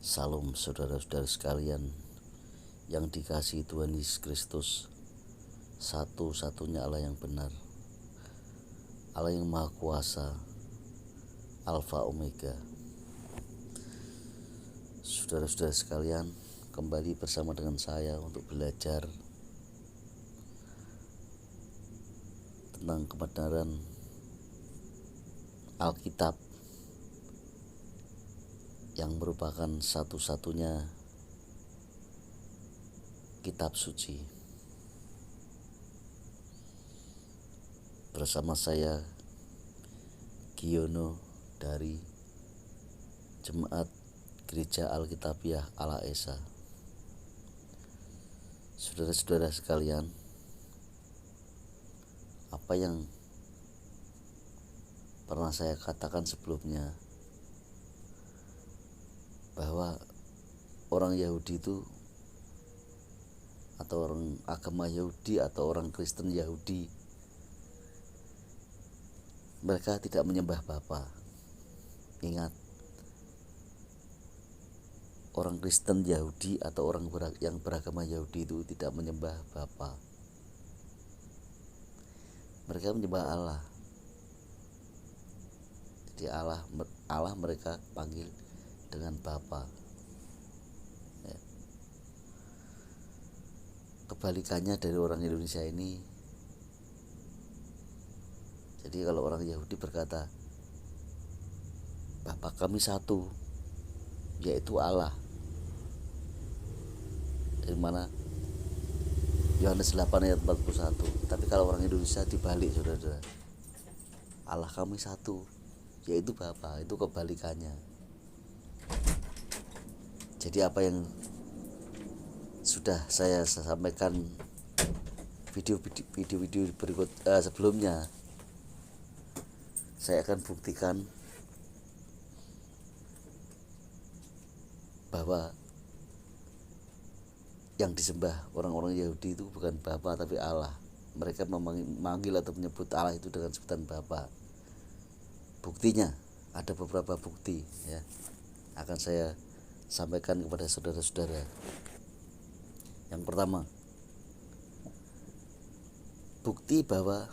Salam saudara-saudara sekalian yang dikasihi Tuhan Yesus Kristus, satu-satunya Allah yang benar, Allah yang Maha Kuasa, Alfa Omega. Saudara-saudara sekalian, kembali bersama dengan saya untuk belajar tentang kebenaran Alkitab yang merupakan satu-satunya kitab suci. Bersama saya Giono dari Jemaat Gereja Alkitabiah Allah Esa. Saudara-saudara sekalian, apa yang pernah saya katakan sebelumnya, bahwa orang Yahudi itu, atau orang agama Yahudi atau orang Kristen Yahudi, mereka tidak menyembah Bapa. Ingat, orang Kristen Yahudi atau orang yang beragama Yahudi itu tidak menyembah Bapa. Mereka menyembah Allah. Jadi Allah mereka panggil dengan Bapa. Kebalikannya dari orang Indonesia ini. Jadi kalau orang Yahudi berkata, Bapa kami satu, yaitu Allah. Dari mana? Yohanes 8 ayat 41. Tapi kalau orang Indonesia dibalik, saudara. Allah kami satu, yaitu Bapa. Itu kebalikannya. Jadi apa yang sudah saya sampaikan video berikut sebelumnya, saya akan buktikan bahwa yang disembah orang-orang Yahudi itu bukan Bapa tapi Allah. Mereka memanggil atau menyebut Allah itu dengan sebutan Bapa. Buktinya ada beberapa bukti, ya, akan saya sampaikan kepada saudara-saudara. Yang pertama, bukti bahwa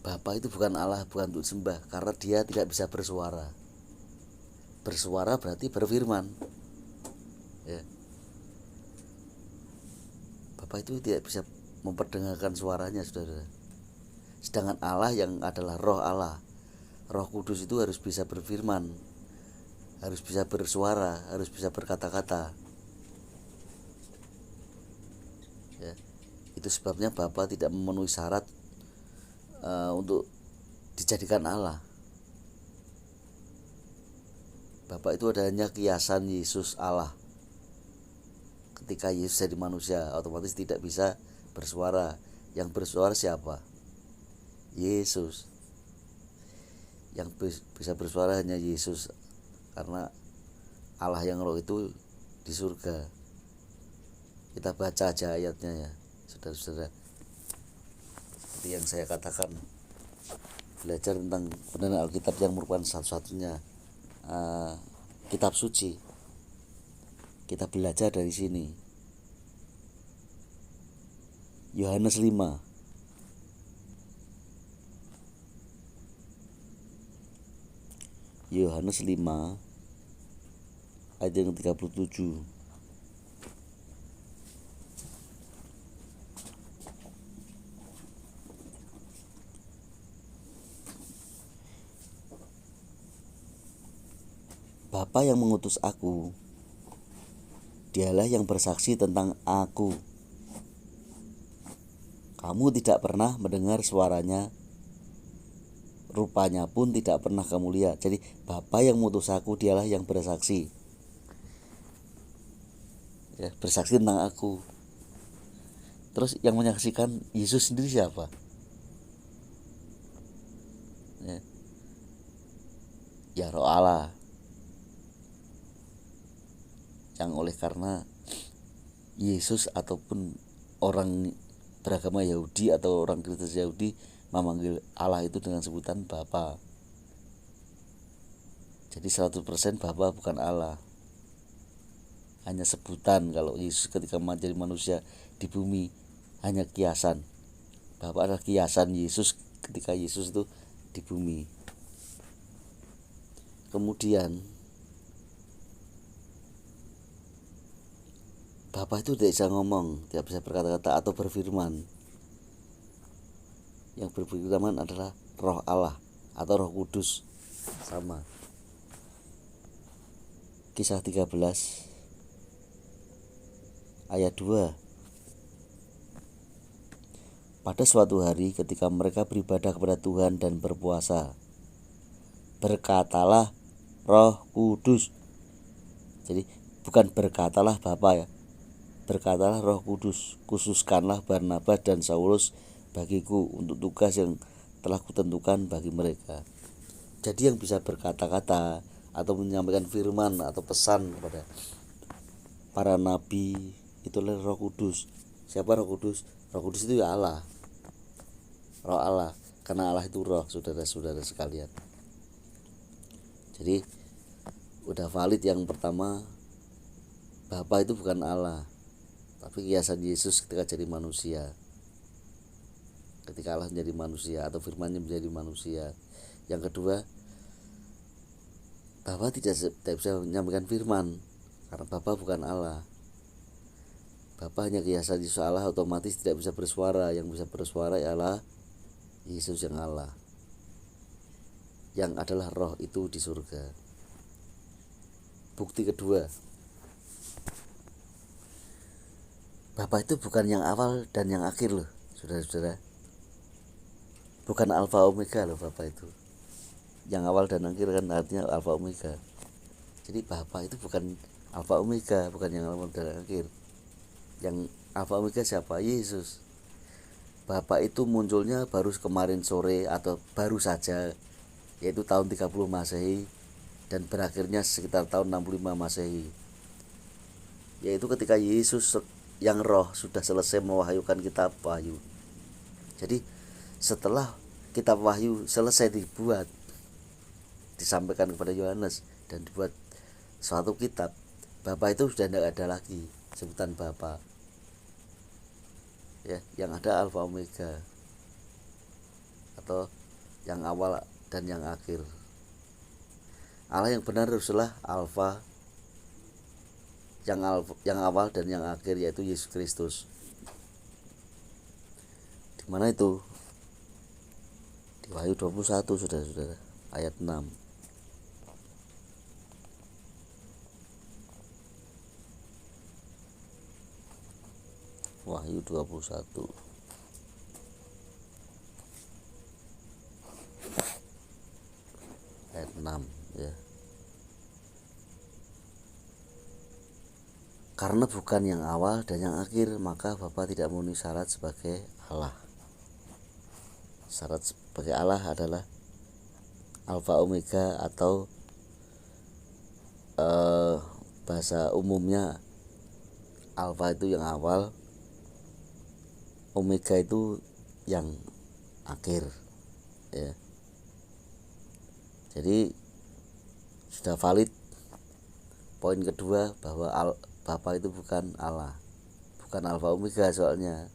Bapa itu bukan Allah, bukan untuk sembah, karena dia tidak bisa bersuara. Bersuara berarti berfirman, ya. Bapa itu tidak bisa memperdengarkan suaranya, saudara. Sedangkan Allah yang adalah Roh Allah, Roh Kudus itu harus bisa berfirman, harus bisa bersuara, harus bisa berkata-kata, ya. Itu sebabnya Bapa tidak memenuhi syarat untuk dijadikan Allah. Bapa itu adanya kiasan Yesus Allah. Ketika Yesus jadi manusia, otomatis tidak bisa bersuara. Yang bersuara siapa? Yesus. Yang bisa bersuara hanya Yesus, karena Allah yang Roh itu di surga. Kita baca aja ayatnya, ya, saudara-saudara. Seperti yang saya katakan, belajar tentang kebenaran Alkitab yang merupakan satu-satunya kitab suci. Kita belajar dari sini. Yohanes 5 ayat yang 37. Bapa yang mengutus aku, dialah yang bersaksi tentang aku. Kamu tidak pernah mendengar suaranya, rupanya pun tidak pernah kamu lihat. Jadi Bapa yang mengutus aku, dialah yang bersaksi, ya, bersaksi tentang aku. Terus yang menyaksikan Yesus sendiri siapa? Ya, Roh Allah. Yang oleh karena Yesus ataupun orang beragama Yahudi atau orang Kristen Yahudi memanggil Allah itu dengan sebutan Bapa. Jadi 100% Bapa bukan Allah, hanya sebutan. Kalau Yesus ketika menjadi manusia di bumi hanya kiasan. Bapa adalah kiasan Yesus ketika Yesus itu di bumi. Kemudian Bapa itu tidak bisa ngomong, tidak bisa berkata-kata atau berfirman. Yang berfirman adalah Roh Allah atau Roh Kudus. Sama. Kisah 13 ayat 2. Pada suatu hari ketika mereka beribadah kepada Tuhan dan berpuasa, berkatalah Roh Kudus. Jadi bukan berkatalah Bapa ya. Berkatalah Roh Kudus, khususkanlah Barnabas dan Saulus bagiku untuk tugas yang telah kutentukan bagi mereka. Jadi yang bisa berkata-kata atau menyampaikan firman atau pesan kepada para nabi itulah Roh Kudus. Siapa Roh Kudus? Roh Kudus itu ya Allah, Roh Allah, karena Allah itu roh, saudara-saudara sekalian. Jadi udah valid yang pertama, Bapa itu bukan Allah, tapi kiasan Yesus ketika jadi manusia. Ketika Allah menjadi manusia atau firman-Nya menjadi manusia. Yang kedua, Bapa tidak bisa menyampaikan firman karena Bapa bukan Allah. Bapa hanya kiasan Yesus Allah, otomatis tidak bisa bersuara. Yang bisa bersuara ialah Yesus yang Allah, yang adalah roh itu di surga. Bukti kedua, Bapa itu bukan yang awal dan yang akhir loh, saudara-saudara. Bukan alfa omega loh Bapa itu. Yang awal dan akhir kan artinya alfa omega. Jadi Bapa itu bukan alfa omega, bukan yang awal dan akhir. Yang alfa omega siapa? Yesus. Bapa itu munculnya baru kemarin sore atau baru saja, yaitu tahun 30 Masehi dan berakhirnya sekitar tahun 65 Masehi. Yaitu ketika Yesus yang roh sudah selesai mewahyukan kitab Wahyu. Jadi setelah kitab Wahyu selesai dibuat, disampaikan kepada Yohanes dan dibuat suatu kitab, Bapa itu sudah tidak ada lagi sebutan Bapa. Ya, yang ada alfa omega atau yang awal dan yang akhir. Allah yang benar adalah alfa, yang awal dan yang akhir, yaitu Yesus Kristus. Di mana itu? Di Wahyu 21, saudara-saudara, ayat 6. Wahyu 21 ayat 6 ya. Karena bukan yang awal dan yang akhir, maka Bapa tidak memenuhi syarat sebagai Allah. Syarat sebagai Allah adalah alfa omega atau bahasa umumnya alfa itu yang awal, omega itu yang akhir ya. Jadi sudah valid poin kedua bahwa Bapa itu bukan Allah, bukan alfa omega, soalnya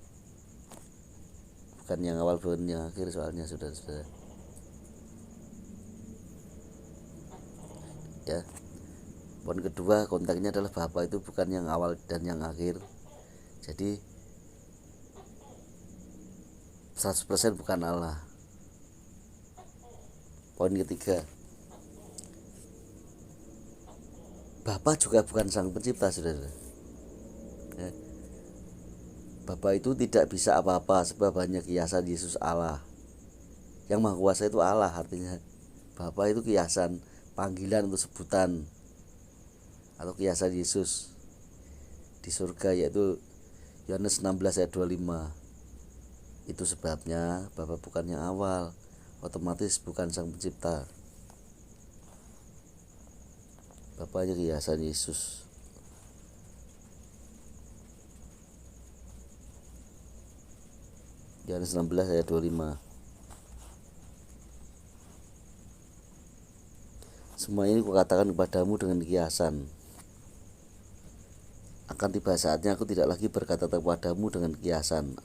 bukan yang awal bukan yang akhir, soalnya saudara-saudara ya. Poin kedua konteksnya adalah Bapa itu bukan yang awal dan yang akhir. Jadi 100% bukan Allah. Poin ketiga, Bapa juga bukan sang pencipta, saudara ya. Bapa itu tidak bisa apa-apa sebab hanya kiasan Yesus Allah. Yang Maha Kuasa itu Allah, artinya Bapa itu kiasan, panggilan untuk sebutan atau kiasan Yesus di surga, yaitu Yohanes 16 ayat 25. Itu sebabnya Bapa bukan yang awal, otomatis bukan sang pencipta. Bapaknya kiasan Yesus. Yohanes 16 ayat 25. Semua ini kukatakan kepadamu dengan kiasan. Akan tiba saatnya aku tidak lagi berkata kepadamu dengan kiasan,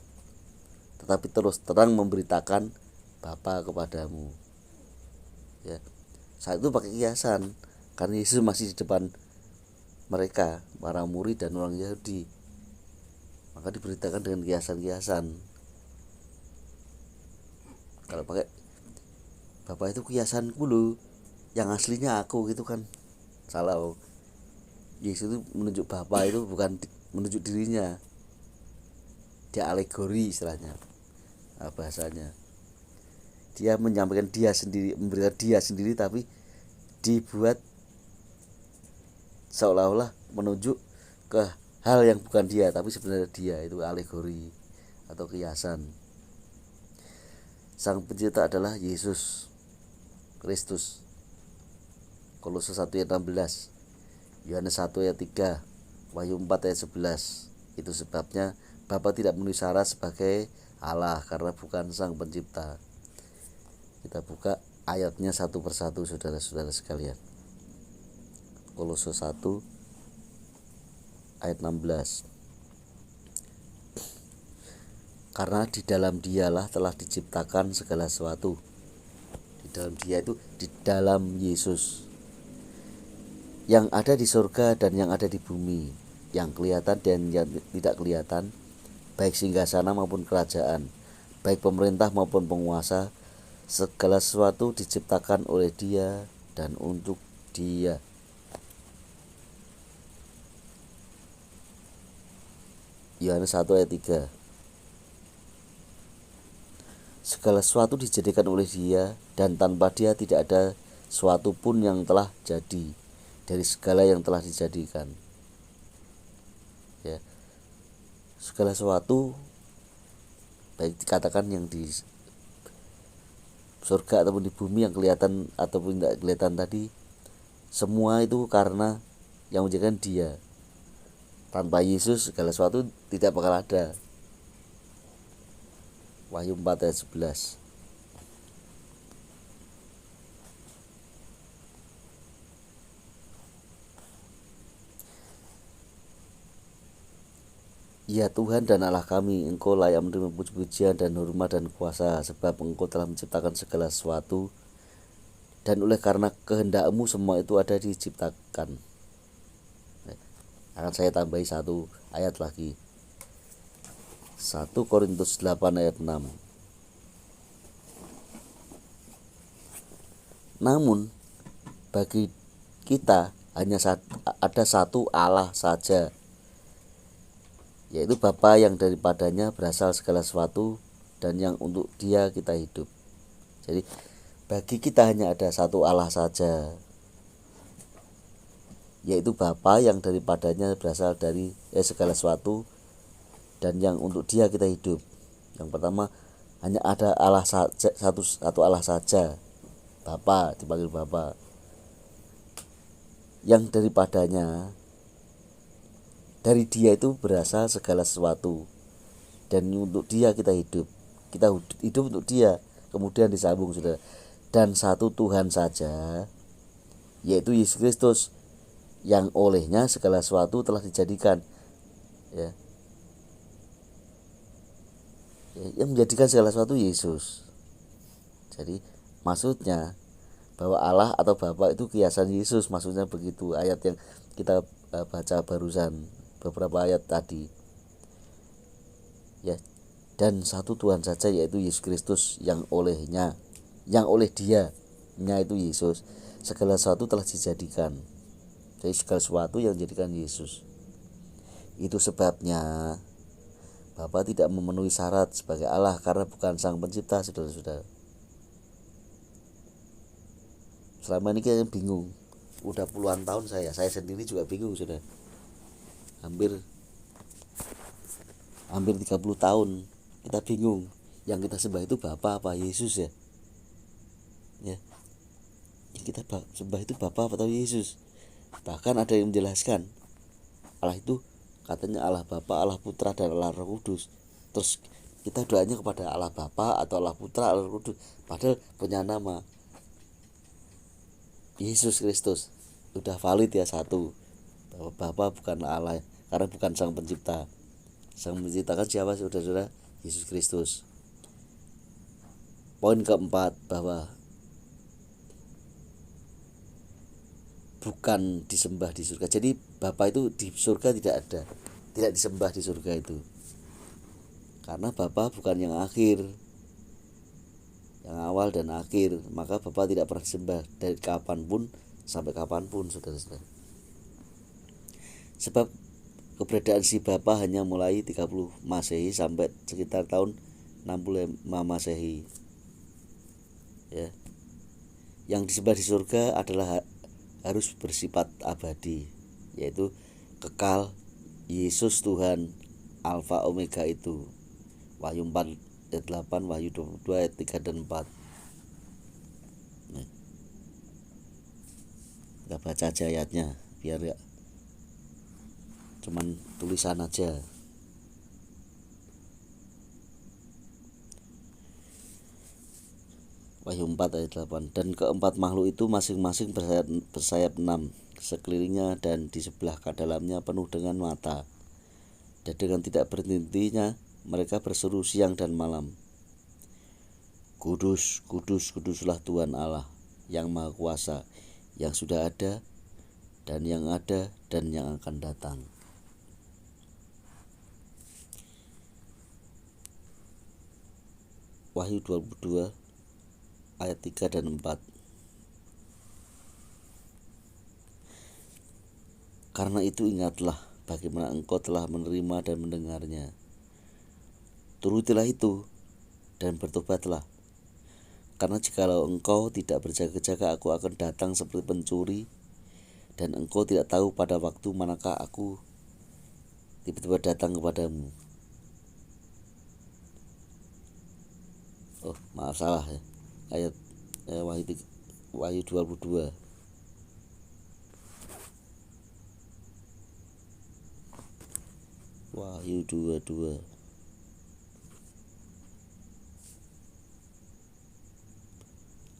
tetapi terus terang memberitakan Bapa kepadamu. Ya, saat itu pakai kiasan karena Yesus masih di depan mereka, para murid dan orang Yahudi, maka diberitakan dengan kiasan-kiasan. Kalau pakai Bapa itu kiasanku loh, yang aslinya aku gitu kan salah. Yesus itu menunjuk Bapa itu bukan menunjuk dirinya, dia alegori istilahnya, bahasanya. Dia menyampaikan dia sendiri, memberikan dia sendiri, tapi dibuat seolah-olah menunjuk ke hal yang bukan dia, tapi sebenarnya dia. Itu alegori atau kiasan. Sang pencipta adalah Yesus Kristus. Kolose 1 ayat 16, Yohanes 1 ayat 3, Wahyu 4 ayat 11. Itu sebabnya Bapa tidak memenuhi syarat sebagai Allah karena bukan sang pencipta. Kita buka ayatnya satu persatu, saudara-saudara sekalian. Kolose 1 ayat 16. Karena di dalam dialah telah diciptakan segala sesuatu. Di dalam dia itu di dalam Yesus, yang ada di surga dan yang ada di bumi, yang kelihatan dan yang tidak kelihatan, baik singgasana maupun kerajaan, baik pemerintah maupun penguasa, segala sesuatu diciptakan oleh Dia dan untuk Dia. Yohanes 1 ayat 3. Segala sesuatu dijadikan oleh Dia, dan tanpa Dia tidak ada sesuatu pun yang telah jadi dari segala yang telah dijadikan. Ya, segala sesuatu, baik dikatakan yang di surga ataupun di bumi, yang kelihatan ataupun tidak kelihatan tadi, semua itu karena yang menjadikan Dia. Tanpa Yesus segala sesuatu tidak bakal ada. Wahyu 4 ayat 11. Ya Tuhan dan Allah kami, Engkau layak menerima puji-pujian dan hormat dan kuasa, sebab Engkau telah menciptakan segala sesuatu, dan oleh karena kehendak-Mu semua itu ada diciptakan. Akan saya tambahi satu ayat lagi. 1 Korintus 8 ayat 6. Namun bagi kita hanya ada satu Allah saja, yaitu Bapa yang daripadanya berasal segala sesuatu dan yang untuk Dia kita hidup. Jadi bagi kita hanya ada satu Allah saja, yaitu Bapa yang daripadanya berasal dari segala sesuatu dan yang untuk Dia kita hidup. Yang pertama, hanya ada Allah saja, satu Allah saja, Bapa, dipanggil Bapa, yang daripadanya, dari Dia itu berasal segala sesuatu, dan untuk Dia kita hidup. Kita hidup untuk Dia. Kemudian disambung, saudara, dan satu Tuhan saja, yaitu Yesus Kristus, yang olehnya segala sesuatu telah dijadikan. Ya, yang menjadikan segala sesuatu Yesus. Jadi maksudnya bahwa Allah atau Bapa itu kiasan Yesus, maksudnya begitu. Ayat yang kita baca barusan, beberapa ayat tadi. Ya, dan satu Tuhan saja, yaitu Yesus Kristus, yang olehnya, yang oleh Dia-nya itu Yesus, segala sesuatu telah dijadikan. Jadi segala sesuatu yang dijadikan Yesus. Itu sebabnya Bapa tidak memenuhi syarat sebagai Allah karena bukan sang pencipta, saudara-saudara. Selama ini kita bingung. Udah puluhan tahun saya sendiri juga bingung, saudara. Hampir 30 tahun kita bingung. Yang kita sembah itu Bapa apa Yesus ya? Ya. Yang kita sembah itu Bapa atau Yesus? Bahkan ada yang menjelaskan Allah itu katanya Allah Bapa, Allah Putra, dan Allah Roh Kudus. Terus kita doanya kepada Allah Bapa atau Allah Putra, Allah Roh Kudus, padahal punya nama. Yesus Kristus. Udah valid ya satu, bahwa Bapa bukanlah Allah karena bukan sang pencipta. Sang menciptakan siapa saudara-saudara? Yesus Kristus. Poin keempat, bahwa bukan disembah di surga. Jadi Bapa itu di surga tidak ada, tidak disembah di surga itu. Karena Bapa bukan yang akhir, yang awal dan akhir, maka Bapa tidak pernah disembah dari kapanpun sampai kapanpun, saudara-saudara. Sebab keberadaan si Bapa hanya mulai 30 Masehi sampai sekitar tahun 65 Masehi. Ya. Yang disembah di surga adalah harus bersifat abadi, yaitu kekal, Yesus Tuhan, Alfa Omega itu. Wahyu 4 ayat 8, Wahyu 22 ayat 3 dan 4. Nah, kita baca aja ayatnya biar ya cuman tulisan aja. Wahyu 4 ayat 8. Dan keempat makhluk itu masing-masing bersayap 6 sekelilingnya, dan di sebelah dalamnya penuh dengan mata. Dan dengan tidak berhentinya mereka berseru siang dan malam, Kudus, kudus, kuduslah Tuhan Allah yang Maha Kuasa, yang sudah ada dan yang ada dan yang akan datang. Wahyu 22 ayat 3 dan 4. Karena itu ingatlah bagaimana engkau telah menerima dan mendengarnya. Turutilah itu dan bertobatlah. Karena jikalau engkau tidak berjaga-jaga, aku akan datang seperti pencuri, dan engkau tidak tahu pada waktu manakah aku tiba-tiba datang kepadamu. Oh, maaf, salah ya. Ayat Wahyu 22. Wahyu 22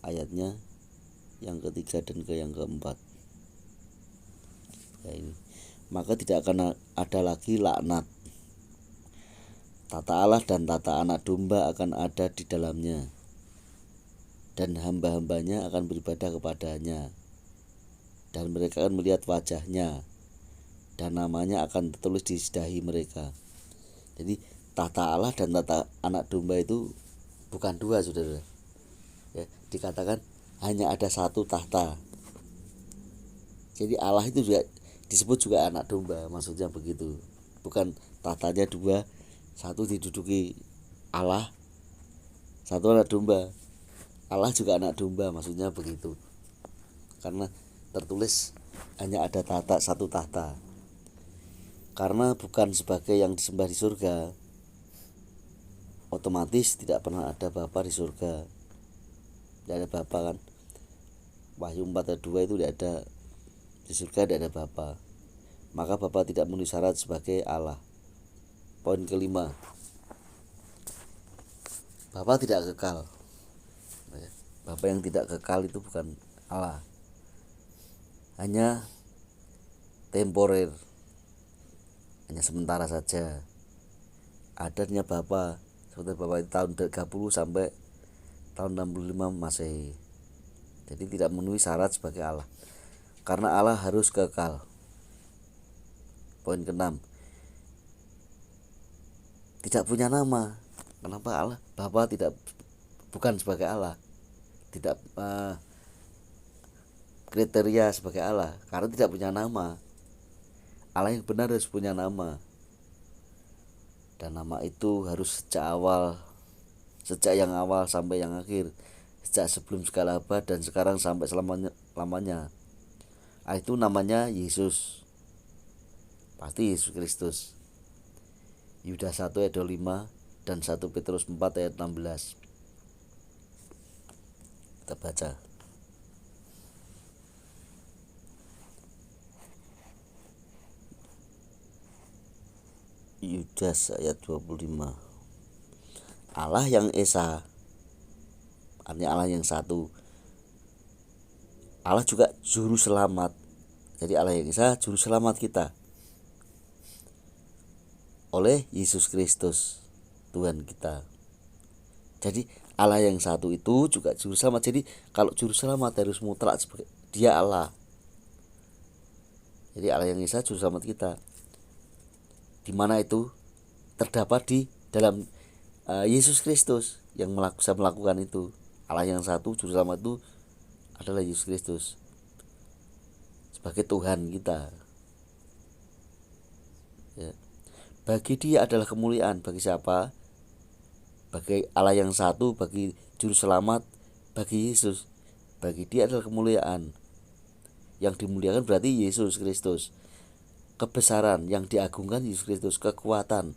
ayatnya yang ketiga dan yang keempat. Ya, ini. Maka tidak akan ada lagi laknat. Tata Allah dan tata anak domba akan ada di dalamnya, dan hamba-hambanya akan beribadah kepadanya, dan mereka akan melihat wajahnya, dan namanya akan tertulis di dahi mereka. Jadi tata Allah dan tata anak domba itu bukan dua, saudara. Ya, dikatakan hanya ada satu tahta. Jadi Allah itu juga disebut juga anak domba, maksudnya begitu. Bukan tahtanya dua, satu diduduki Allah, satu anak domba. Allah juga anak domba, maksudnya begitu. Karena tertulis hanya ada tahta, satu tahta. Karena bukan sebagai yang disembah di surga, otomatis tidak pernah ada Bapa di surga. Tidak ada Bapa kan. Wahyu 4 ayat 2 itu tidak ada, di surga tidak ada Bapa. Maka Bapa tidak memenuhi syarat sebagai Allah. Poin kelima, Bapa tidak kekal. Bapa yang tidak kekal itu bukan Allah, hanya temporer, hanya sementara saja. Adanya Bapa seperti Bapa itu tahun 30 sampai tahun 65 Masehi. Jadi tidak memenuhi syarat sebagai Allah, karena Allah harus kekal. Poin keenam, tidak punya nama. Kenapa Allah? Bapa bukan sebagai Allah, tidak kriteria sebagai Allah, karena tidak punya nama. Allah yang benar harus punya nama, dan nama itu harus sejak yang awal sampai yang akhir, sejak sebelum segala abad dan sekarang sampai selamanya. Itu namanya Yesus, pasti Yesus Kristus. Yudas 1 ayat 25 dan 1 Petrus 4 ayat 16. Kita baca. Yudas ayat 25. Allah yang Esa, artinya Allah yang satu, Allah juga juru selamat. Jadi Allah yang Esa juru selamat kita oleh Yesus Kristus Tuhan kita. Jadi Allah yang satu itu juga juru selamat. Jadi kalau juru selamat harus mutlak sebagai dia Allah. Jadi Allah yang Esa juru selamat kita. Di mana itu terdapat di dalam Yesus Kristus yang bisa melakukan itu. Allah yang satu juru selamat itu adalah Yesus Kristus sebagai Tuhan kita. Ya. Bagi dia adalah kemuliaan. Bagi siapa? Bagi Allah yang satu, bagi juru selamat, bagi Yesus. Bagi dia adalah kemuliaan. Yang dimuliakan berarti Yesus Kristus. Kebesaran yang diagungkan Yesus Kristus. Kekuatan.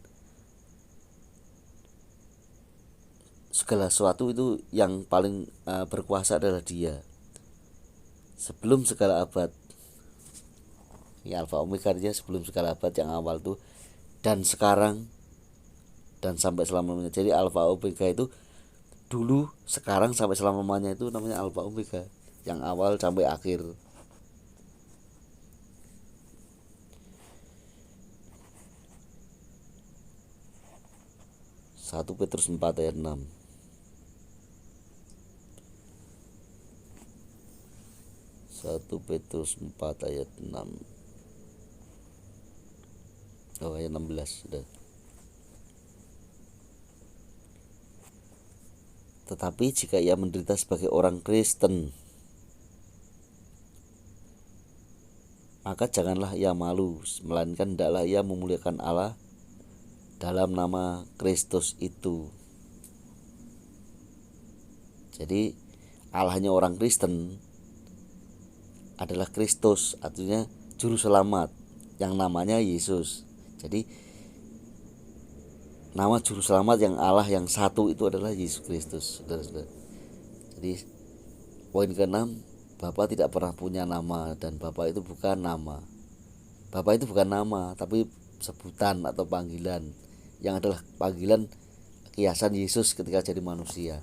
Segala sesuatu itu yang paling berkuasa adalah dia. Sebelum segala abad. Ini Alfa Omega dia sebelum segala abad yang awal itu. Dan sekarang dan sampai selama-lamanya. Jadi Alfa Omega itu dulu, sekarang, sampai selama-lamanya itu namanya Alfa Omega, yang awal sampai akhir. Satu Petrus 4 ayat 6. Satu Petrus 4 ayat 6. Oh, ayat 16 sudah. Tetapi jika ia menderita sebagai orang Kristen, maka janganlah ia malu, melainkan hendaklah ia memuliakan Allah dalam nama Kristus itu. Jadi Allahnya orang Kristen adalah Kristus, artinya juru selamat yang namanya Yesus. Jadi nama juru selamat yang Allah yang satu itu adalah Yesus Kristus, saudara-saudara. Jadi poin ke-6, Bapa tidak pernah punya nama, dan Bapa itu bukan nama. Bapa itu bukan nama, tapi sebutan atau panggilan, yang adalah panggilan kiasan Yesus ketika jadi manusia.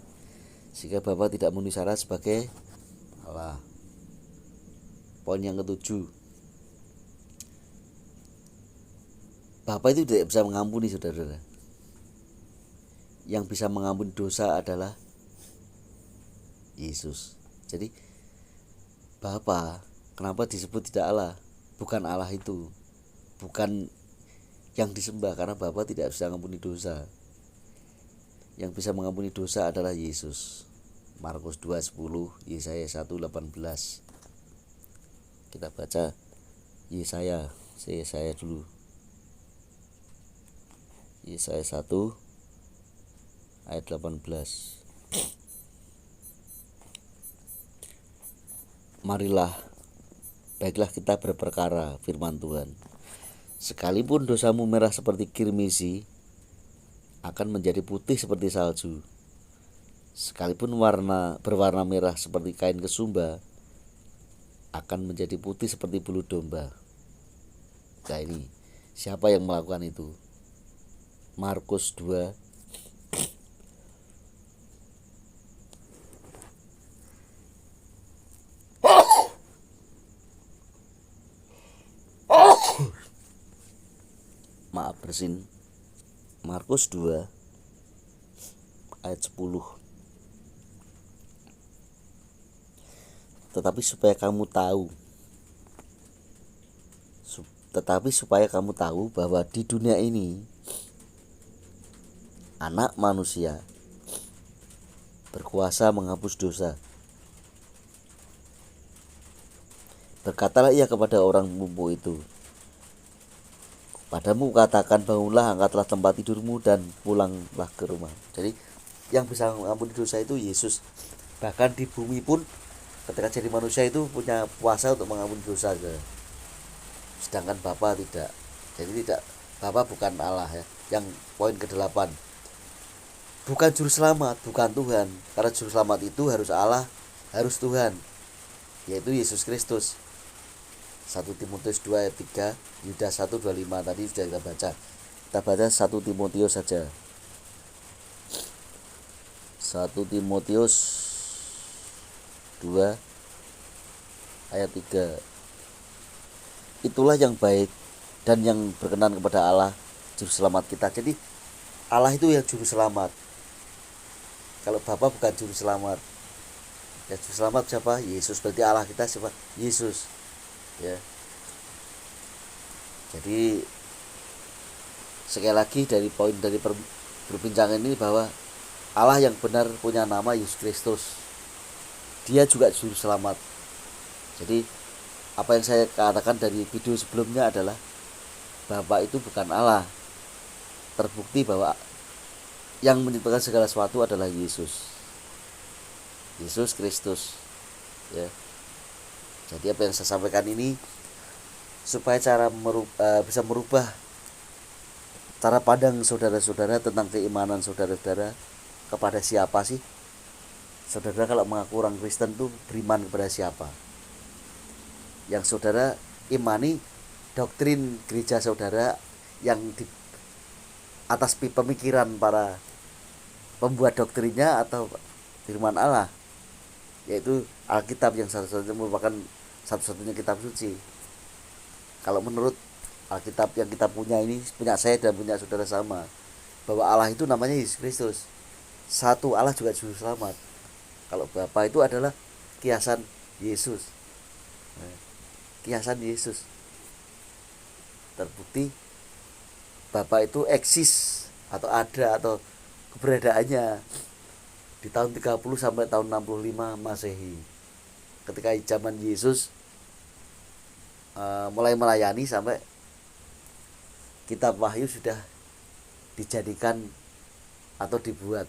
Sehingga Bapa tidak memenuhi syarat sebagai Allah. Poin yang ke-7, Bapa itu tidak bisa mengampuni, saudara-saudara. Yang bisa mengampuni dosa adalah Yesus. Jadi Bapa, kenapa disebut tidak Allah? Bukan Allah itu, bukan yang disembah, karena Bapa tidak bisa mengampuni dosa. Yang bisa mengampuni dosa adalah Yesus. Markus 2:10, Yesaya 1:18. Kita baca Yesaya dulu. Yesaya 1 ayat 18. Marilah, baiklah kita berperkara, firman Tuhan. Sekalipun dosamu merah seperti kirmisi, akan menjadi putih seperti salju. Sekalipun berwarna merah seperti kain kesumba, akan menjadi putih seperti bulu domba. Nah, ini siapa yang melakukan itu? Markus 2 Markus 2 ayat 10. Tetapi supaya kamu tahu bahwa di dunia ini Anak Manusia berkuasa menghapus dosa. Berkatalah ia kepada orang lumpuh itu, padamu katakan, bangunlah, angkatlah tempat tidurmu dan pulanglah ke rumah. Jadi yang bisa mengampuni dosa itu Yesus. Bahkan di bumi pun ketika jadi manusia itu punya kuasa untuk mengampuni dosa, sedangkan Bapa tidak. Jadi tidak, Bapa bukan Allah ya. Yang poin ke-8, bukan juru selamat, bukan Tuhan. Karena juru selamat itu harus Allah, harus Tuhan, yaitu Yesus Kristus. 1 Timotius 2 ayat 3, Yudas 1:25 tadi sudah kita baca. Kita baca 1 Timotius saja. 1 Timotius 2 ayat 3. Itulah yang baik dan yang berkenan kepada Allah juru selamat kita. Jadi Allah itu yang juru selamat. Kalau Bapa bukan juru selamat. Ya juru selamat siapa? Yesus. Berarti Allah kita siapa? Yesus. Ya. Jadi sekali lagi dari poin dari perbincangan ini bahwa Allah yang benar punya nama Yesus Kristus. Dia juga juru selamat. Jadi apa yang saya katakan dari video sebelumnya adalah Bapa itu bukan Allah. Terbukti bahwa yang menciptakan segala sesuatu adalah Yesus. Yesus Kristus. Ya. Jadi apa yang saya sampaikan ini supaya bisa merubah cara pandang saudara-saudara tentang keimanan saudara-saudara kepada siapa sih? Saudara kalau mengaku orang Kristen tuh beriman kepada siapa? Yang saudara imani doktrin gereja saudara yang di atas pemikiran para pembuat doktrinnya atau firman Allah, yaitu Alkitab yang satu-satunya merupakan satu-satunya kitab suci. Kalau menurut Alkitab yang kita punya ini, punya saya dan punya saudara sama, bahwa Allah itu namanya Yesus Kristus. Satu Allah juga juru selamat. Kalau Bapa itu adalah kiasan Yesus. Kiasan Yesus. Terbukti Bapa itu eksis atau ada atau keberadaannya di tahun 30 sampai tahun 65 Masehi. Ketika zaman Yesus mulai melayani sampai kitab Wahyu sudah dijadikan atau dibuat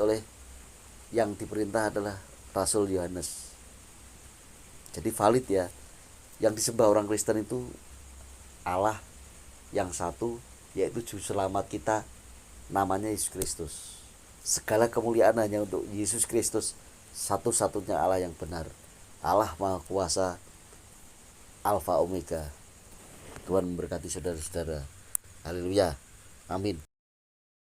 oleh yang diperintah adalah Rasul Yohanes. Jadi valid ya. Yang disembah orang Kristen itu Allah yang satu, yaitu juru selamat kita, namanya Yesus Kristus. Segala kemuliaan hanya untuk Yesus Kristus, satu-satunya Allah yang benar. Allah Maha Kuasa, Alfa Omega. Tuhan memberkati saudara-saudara. Haleluya. Amin.